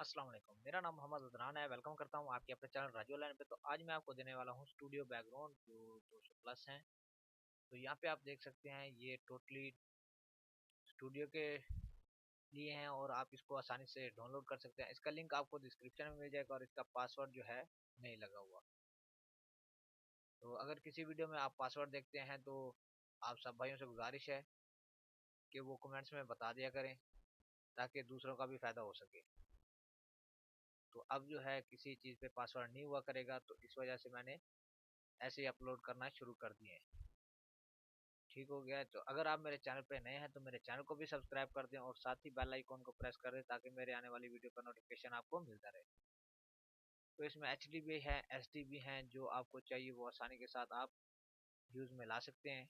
अस्सलाम वालेकुम। मेरा नाम मोहम्मद अदनान है। वेलकम करता हूँ आपके अपने चैनल राजू ऑनलाइन पे। तो आज मैं आपको देने वाला हूँ स्टूडियो बैकग्राउंड जो 200 प्लस हैं। तो यहाँ पे आप देख सकते हैं ये टोटली स्टूडियो के लिए हैं और आप इसको आसानी से डाउनलोड कर सकते हैं। इसका लिंक आपको डिस्क्रिप्शन में मिल जाएगा और इसका पासवर्ड जो है नहीं लगा हुआ। तो अगर किसी वीडियो में आप पासवर्ड देखते हैं तो आप सब भाइयों से गुजारिश है कि वो कमेंट्स में बता दिया करें ताकि दूसरों का भी फ़ायदा हो सके। तो अब जो है किसी चीज़ पे पासवर्ड नहीं हुआ करेगा, तो इस वजह से मैंने ऐसे ही अपलोड करना शुरू कर दिए हैं। ठीक हो गया है। तो अगर आप मेरे चैनल पे नए हैं तो मेरे चैनल को भी सब्सक्राइब कर दें और साथ ही बेल आइकॉन को प्रेस कर दें ताकि मेरे आने वाली वीडियो का नोटिफिकेशन आपको मिलता रहे। तो इसमें एचडी भी है, एसडी भी हैं, जो आपको चाहिए वो आसानी के साथ आप यूज़ में ला सकते हैं।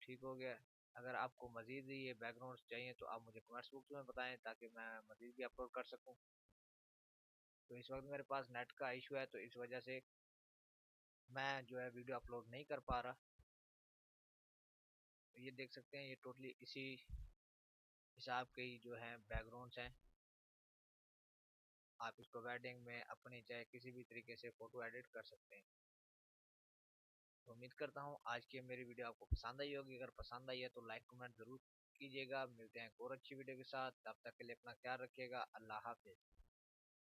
ठीक हो गया। अगर आपको मज़ीद ये बैकग्राउंड्स चाहिए तो आप मुझे कमेंट्स बॉक्स में बताएं ताकि मैं मज़ीद भी अपलोड कर सकूं। तो इस वक्त मेरे पास नेट का इशू है तो इस वजह से मैं जो है वीडियो अपलोड नहीं कर पा रहा। तो ये देख सकते हैं ये टोटली इसी हिसाब के ही जो है बैकग्राउंड्स हैं। आप इसको वेडिंग में अपनी चाहे किसी भी तरीके से फ़ोटो एडिट कर सकते हैं। तो उम्मीद करता हूँ आज की मेरी वीडियो आपको पसंद आई होगी। अगर पसंद आई है तो लाइक कमेंट ज़रूर कीजिएगा। मिलते हैं एक और अच्छी वीडियो के साथ, तब तक के लिए अपना ख्याल रखिएगा। अल्लाह हाफिज़।